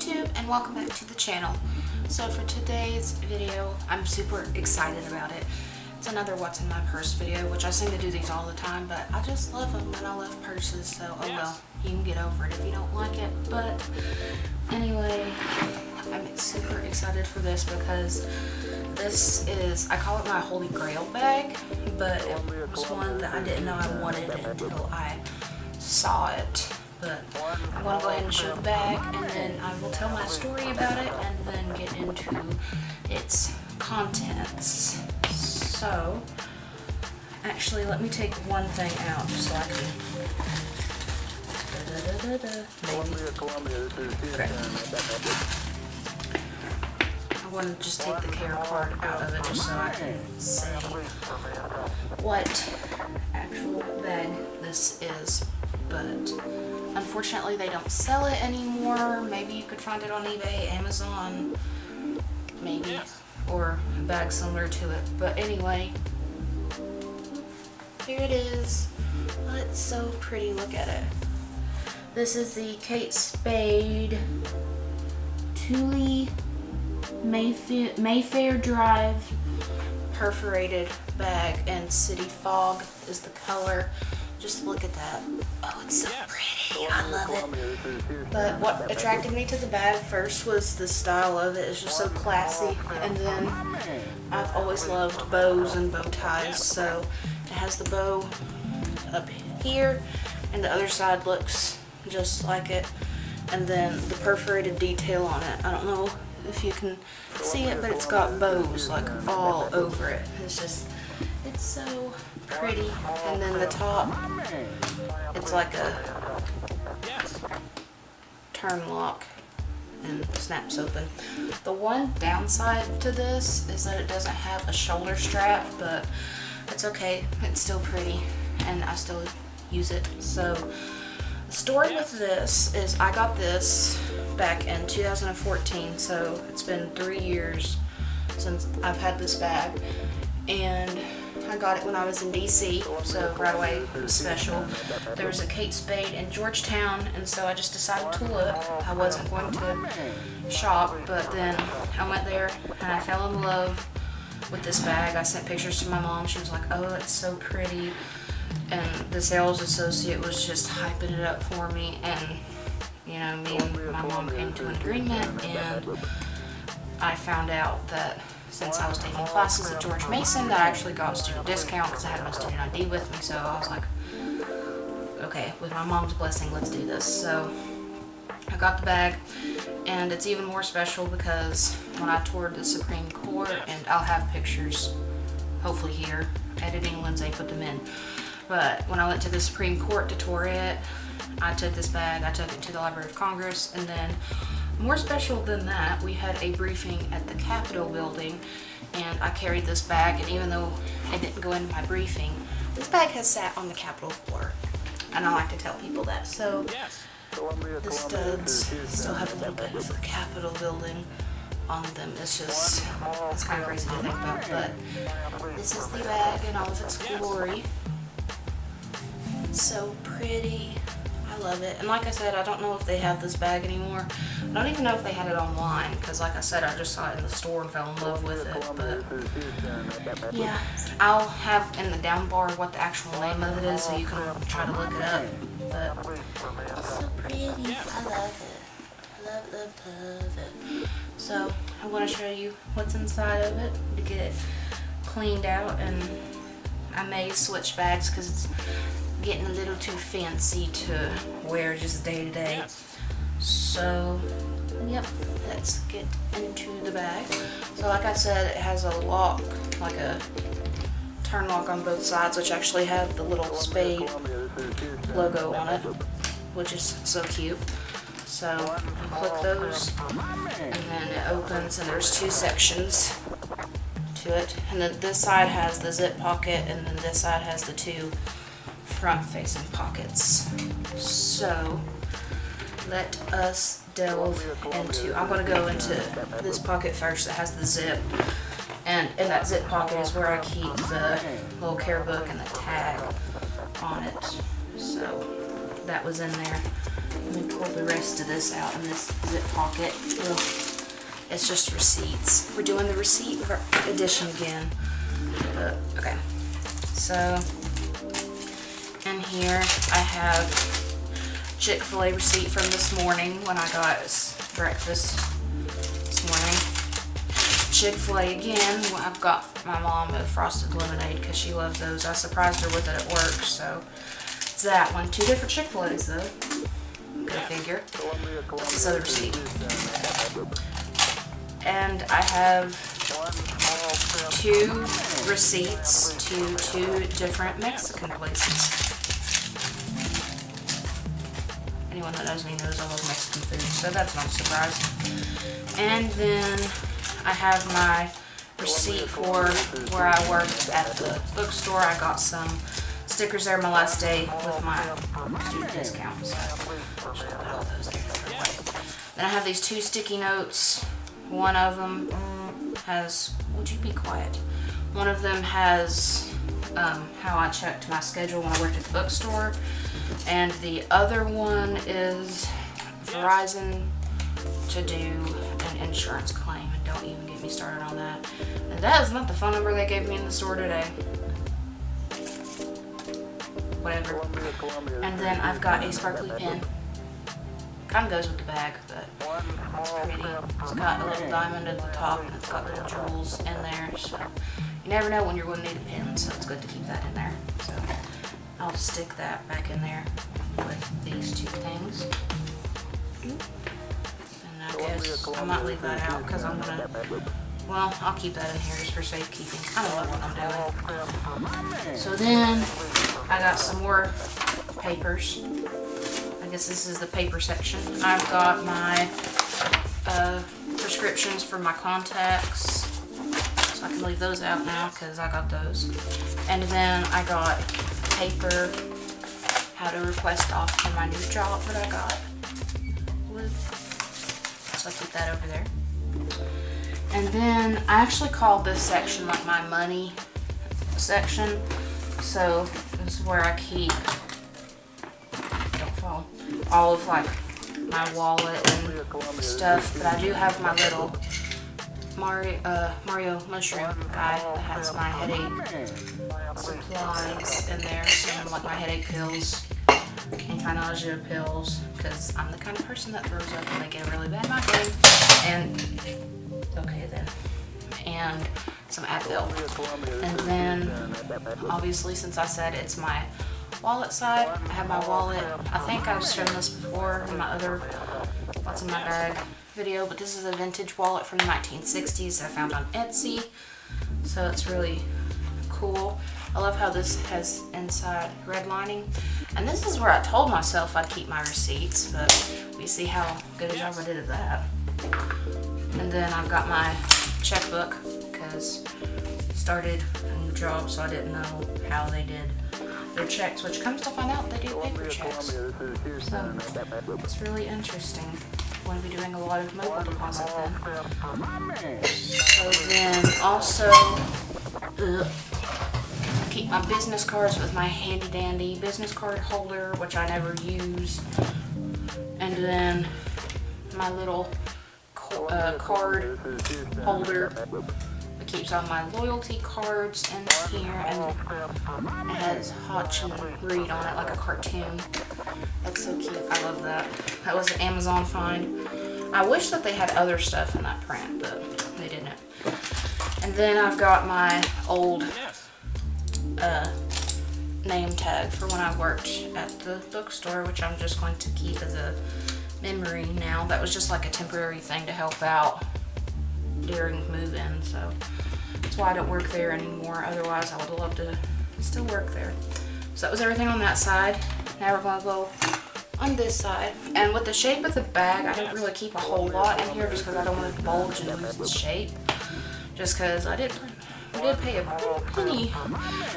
YouTube and welcome back to the channel. So for today's video, I'm super excited about it. It's another what's in my purse video, which I seem to do these all the time, but I just love them and I love purses, so oh well, you can get over it if you don't like it. But anyway, I'm super excited for this because this is, I call it my holy grail bag, but it was one that I didn't know I wanted until I saw it. But I'm going to go ahead and show the bag, and then I will tell my story about it and then get into its contents. So, actually, let me take one thing out just so I can. I want to just take the care card out of it just so I can say what actual bag this is. But unfortunately, they don't sell it anymore. Maybe you could find it on eBay, Amazon, maybe, or a bag similar to it. But anyway, here it is. Oh, it's so pretty. Look at it. This is the Kate Spade Thule Mayfair Drive perforated bag, and City Fog is the color. Just look at that. Oh, it's so pretty. I love it. But what attracted me to the bag first was the style of it. It's just so classy. And then I've always loved bows and bow ties. So it has the bow up here and the other side looks just like it. And then the perforated detail on it. I don't know if you can see it, but it's got bows like all over it. It's so pretty. And then the top, it's like a turn lock and snaps open. The one downside to this is that it doesn't have a shoulder strap, but it's okay. It's still pretty and I still use it. So the story with this is I got this back in 2014, so it's been 3 years since I've had this bag, and I got it when I was in DC, so right away it was special. There was a Kate Spade in Georgetown, and so I just decided to look. I wasn't going to shop, but then I went there and I fell in love with this bag. I sent pictures to my mom. She was like, oh, that's so pretty. And the sales associate was just hyping it up for me, and you know, me and my mom came to an agreement, and I found out that since I was taking classes at George Mason, that I actually got student discount because I had my student ID with me. So I was like, okay, with my mom's blessing, let's do this. So I got the bag, and it's even more special because when I toured the Supreme Court, and I'll have pictures hopefully here, editing Lindsay put them in, but when I went to the Supreme Court to tour it, I took this bag, I took it to the Library of Congress, and then more special than that, we had a briefing at the Capitol building, and I carried this bag, and even though it didn't go into my briefing, this bag has sat on the Capitol floor, and I like to tell people that. So the studs still have a little bit of the Capitol building on them. It's kind of crazy to think about, but this is the bag in all of its glory. It's so pretty. I love it. And like I said, I don't know if they have this bag anymore. I don't even know if they had it online, because like I said, I just saw it in the store and fell in love with it. But yeah, I'll have in the down bar what the actual name of it is, so you can try to look it up. But it's so pretty. I love it. Love, love, love it. So I'm going to show you what's inside of it to get it cleaned out, and I may switch bags because it's getting a little too fancy to wear just day to day. So yep, let's get into the bag. So like I said, it has a lock, like a turn lock on both sides, which actually have the little Spade logo on it, which is so cute. So you click those, and then it opens, and there's two sections to it. And then this side has the zip pocket, and then this side has the two front-facing pockets. So let us delve into, I'm going to go into this pocket first that has the zip, and in that zip pocket is where I keep the little care book and the tag on it. So that was in there. Let me pull the rest of this out in this zip pocket. Ugh. It's just receipts. We're doing the receipt edition again. Okay, so in here I have Chick-fil-A receipt from this morning when I got breakfast this morning. Chick-fil-A again. I've got my mom a frosted lemonade because she loves those. I surprised her with it at work, so it's that one. 2 different Chick-fil-A's though. Go figure. This other receipt. And I have 2 receipts to 2 different Mexican places. Anyone that knows me knows I love Mexican food, so that's not a surprise. And then I have my receipt for where I worked at the bookstore. I got some stickers there my last day with my student discount, so I'll just put all those there. Then I have these 2 sticky notes. One of them has, would you be quiet? One of them has how I checked my schedule when I worked at the bookstore, and the other one is Verizon to do an insurance claim. And don't even get me started on that. And that is not the phone number they gave me in the store today. Whatever. And then I've got a sparkly pen. Kind of goes with the bag, but it's pretty. It's got a little diamond at the top, and it's got little jewels in there, so you never know when you're going to need a pen, so it's good to keep that in there. So I'll stick that back in there with these 2 things. And I guess I might leave that out because I'm going to, well, I'll keep that in here just for safekeeping. I don't know what I'm doing. So then I got some more papers. I guess this is the paper section. I've got my prescriptions for my contacts, so I can leave those out now because I got those. And then I got paper, how to request off for my new job that I got. So I'll keep that over there. And then I actually called this section like my money section. So this is where I keep, all of like my wallet and stuff, but I do have my little Mario mushroom guy that has my headache supplies in there, some like my headache pills, anti-nausea pills, because I'm the kind of person that throws up when I get a really bad migraine, and okay then, and some Advil. And then obviously, since I said it's my wallet side, I have my wallet. I think I've shown this before in my other what's in my bag video, but this is a vintage wallet from the 1960s I found on Etsy, so it's really cool. I love how this has inside red lining, and this is where I told myself I'd keep my receipts, but we see how good a job I did of that. And then I've got my checkbook because I started a new job, so I didn't know how they did their checks, which comes to find out they do paper checks. So it's really interesting. I'm going to be doing a lot of mobile deposit then. So then also keep my business cards with my handy dandy business card holder, which I never use. And then my little card holder that keeps all my loyalty cards in here, and it has Hotch and Reed on it like a cartoon. That's so cute. I love that. That was an Amazon find. I wish that they had other stuff in that print, but they didn't. And then I've got my old name tag for when I worked at the bookstore, which I'm just going to keep as a memory now. That was just like a temporary thing to help out during move-in, so that's why I don't work there anymore. Otherwise I would love to still work there. So that was everything on that side. Now we're going to go on this side, and with the shape of the bag I didn't really keep a whole lot in here just because I don't want it to bulge and lose its shape, just because I did pay a penny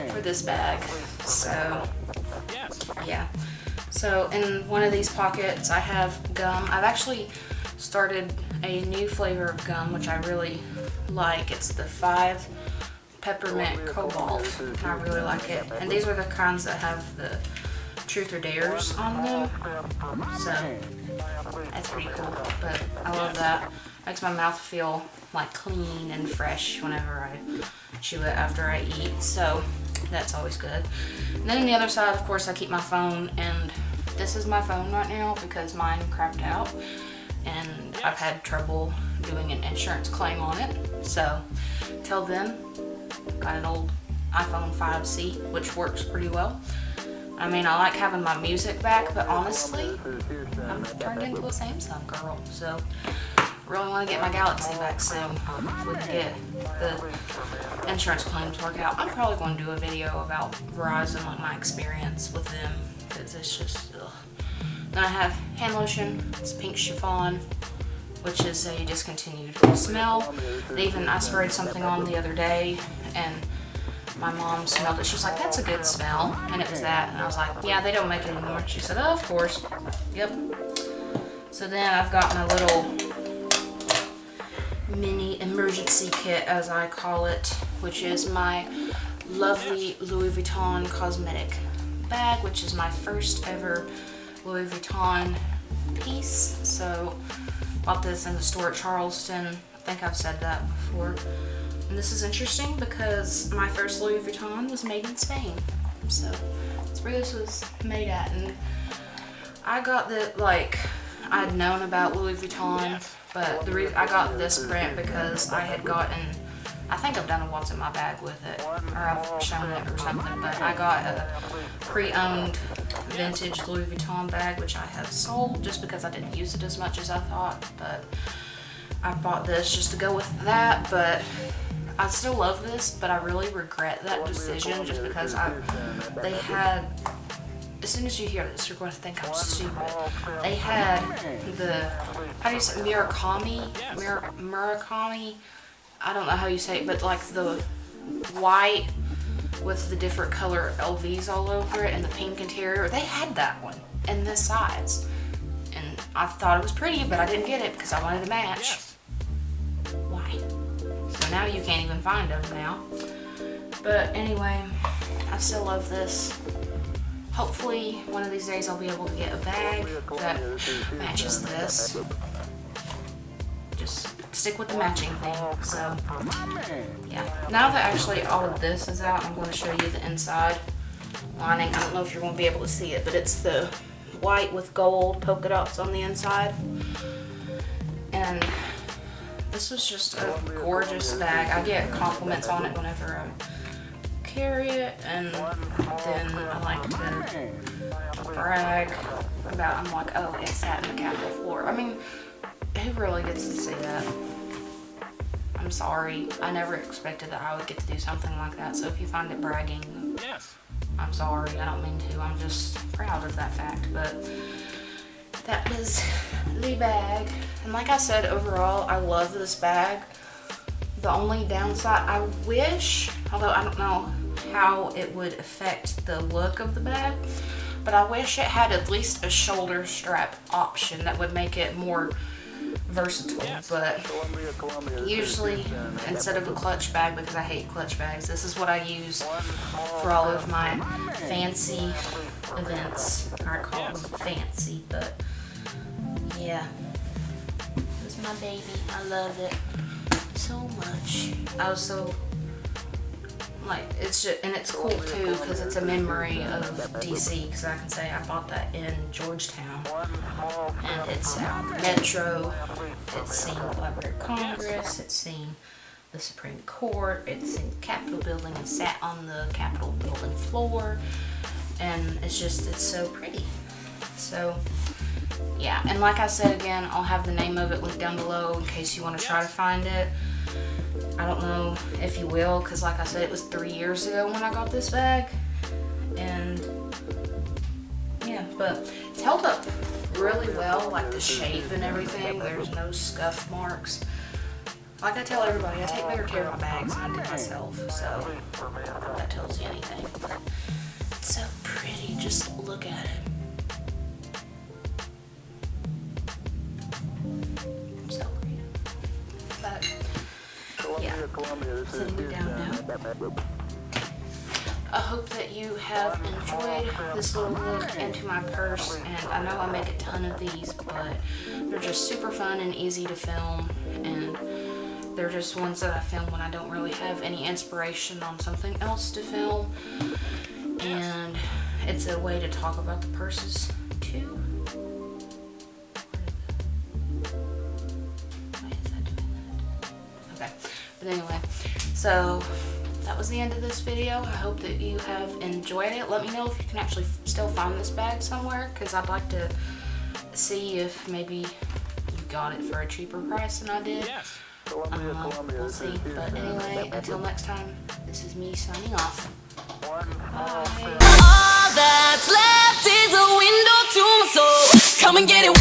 for this bag. So yeah, so in one of these pockets I have gum. I've actually started a new flavor of gum which I really like. It's the 5 peppermint cobalt, and I really like it. And these are the kinds that have the truth or dares on them. So that's pretty cool. But I love that. Makes my mouth feel like clean and fresh whenever I chew it after I eat. So that's always good. And then on the other side, of course, I keep my phone, and this is my phone right now because mine crapped out and I've had trouble doing an insurance claim on it. So till then, got an old iPhone 5C, which works pretty well. I mean, I like having my music back, but honestly, I'm turned into a Samsung girl. So really want to get my Galaxy back soon. If we can get the insurance claims work out. I'm probably going to do a video about Verizon, like my experience with them, because it's just, ugh. Then I have hand lotion. It's pink chiffon, which is a discontinued smell. I sprayed something on the other day, and my mom smelled it. She was like, that's a good smell. And it was that. And I was like, yeah, they don't make it anymore. She said, oh, of course. Yep. So then I've got my little mini emergency kit, as I call it, which is my lovely Louis Vuitton cosmetic bag, which is my first ever Louis Vuitton piece. So bought this in the store at Charleston. I think I've said that before. And this is interesting because my first Louis Vuitton was made in Spain. So that's where this was made at. And I got the, like, I'd known about Louis Vuitton, but the reason I got this print because I had gotten, I think I've done a what's in my bag with it, or I've shown it or something, but I got a pre-owned vintage Louis Vuitton bag, which I have sold just because I didn't use it as much as I thought, but I bought this just to go with that. But I still love this, but I really regret that decision just because they had, as soon as you hear this, you're going to think I'm stupid. They had the, how do you say, Murakami, I don't know how you say it, but like the white with the different color LVs all over it and the pink interior. They had that one in this size. And I thought it was pretty, but I didn't get it because I wanted to match. Why? So now you can't even find them now. But anyway, I still love this. Hopefully, one of these days I'll be able to get a bag that matches this. Just stick with the matching thing. So, yeah. Now that actually all of this is out, I'm going to show you the inside lining. I don't know if you're going to be able to see it, but it's the white with gold polka dots on the inside. And this was just a gorgeous bag. I get compliments on it whenever I carry it, and then I like to brag about, I'm like, oh, it sat in the Capitol floor. I mean, who really gets to say that? I'm sorry. I never expected that I would get to do something like that, so if you find it bragging, I'm sorry. I don't mean to. I'm just proud of that fact, but that was the bag. And like I said, overall, I love this bag. The only downside, I wish, although I don't know how it would affect the look of the bag, but I wish it had at least a shoulder strap option that would make it more versatile. But usually, instead of a clutch bag, because I hate clutch bags, this is what I use for all of my fancy events. I call them fancy, but yeah, this is my baby. I love it so much. I was so, like, it's just, and it's cool too because it's a memory of DC, because I can say I bought that in Georgetown, and it's at the Metro. It's seen the Library of Congress, it's seen the Supreme Court, it's seen the Capitol building and sat on the Capitol building floor, and it's just, it's so pretty. So yeah, and like I said again, I'll have the name of it linked down below in case you want to try to find it. I don't know if you will, because like I said, it was 3 years ago when I got this bag, and yeah, but it's held up really well, like the shape and everything. There's no scuff marks. Like I tell everybody, I take better care of my bags than I do myself, so if that tells you anything. But it's so pretty, just look at it. So pretty. But yeah, sitting down now. I hope that you have enjoyed this little look into my purse, and I know I make a ton of these, but they're just super fun and easy to film, and they're just ones that I film when I don't really have any inspiration on something else to film, and it's a way to talk about the purses too. Why is that doing that? Okay, but anyway, so that was the end of this video. I hope that you have enjoyed it. Let me know if you can actually still find this bag somewhere, because I'd like to see if maybe you got it for a cheaper price than I did. Yes. We'll see. But anyway, until next time, this is me signing off. Bye. All that's left is a window to my soul. Come and get it.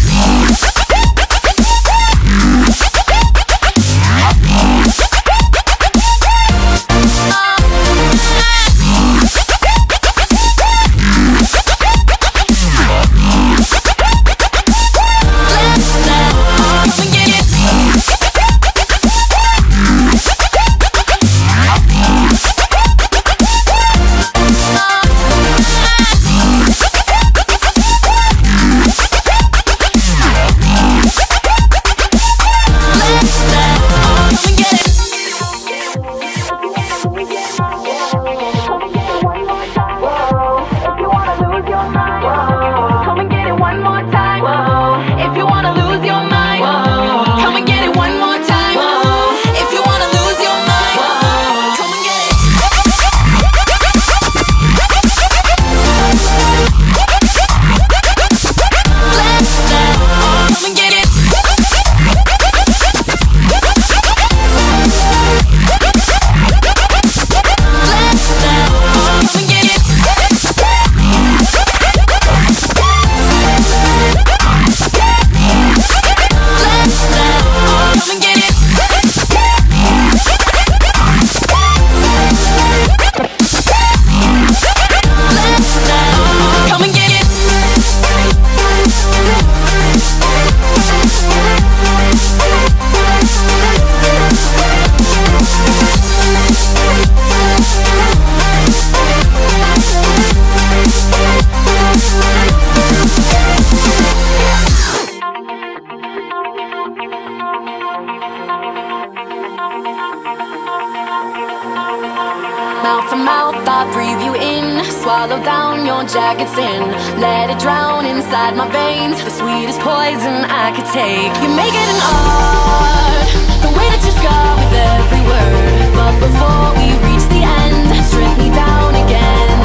Mouth to mouth, I breathe you in. Swallow down your jagged sin. Let it drown inside my veins. The sweetest poison I could take. You make it an art, the way that you scar with every word. But before we reach the end, strip me down again.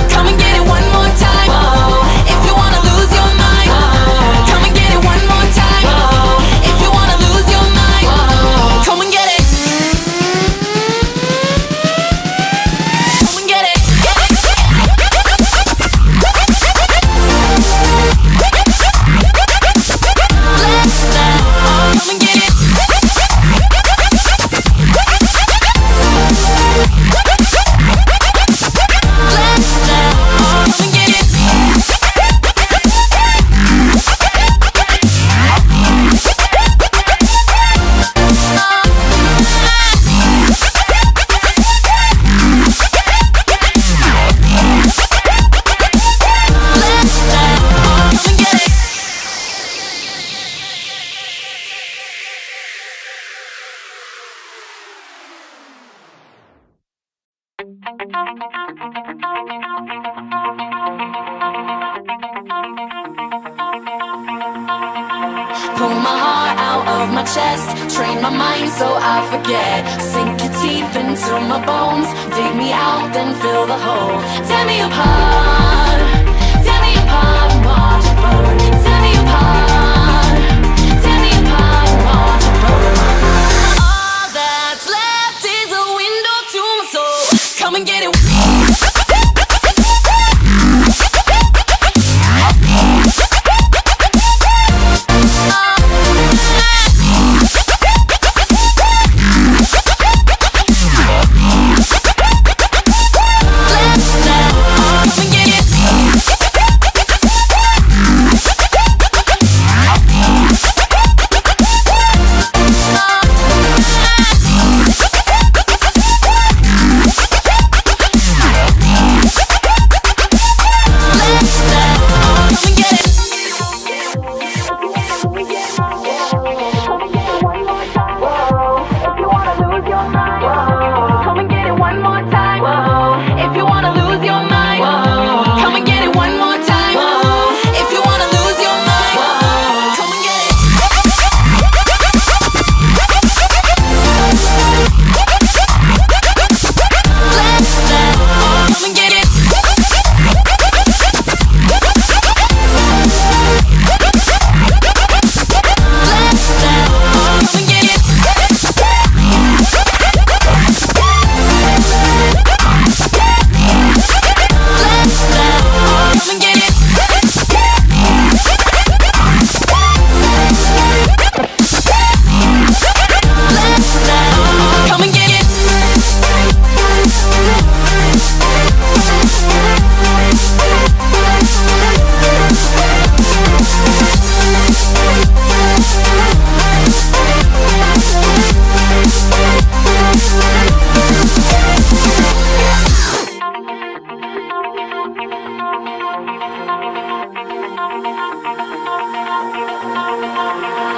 Come and get it one more time. If you wanna lose your mind, come and get it one more time. If you wanna lose your mind, come and get it. Pull my heart out of my chest, train my mind so I forget. Sink your teeth into my bones, dig me out, then fill the hole. Tear me apart and watch it burn. Tear me apart and watch it burn. All that's left is a window to my soul. Come and get it.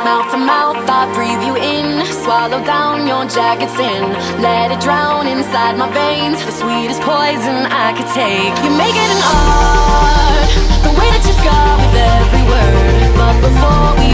Mouth to mouth, I breathe you in. Swallow down your jagged sin. Let it drown inside my veins. The sweetest poison I could take. You make it an art, the way that you scar with every word. But before we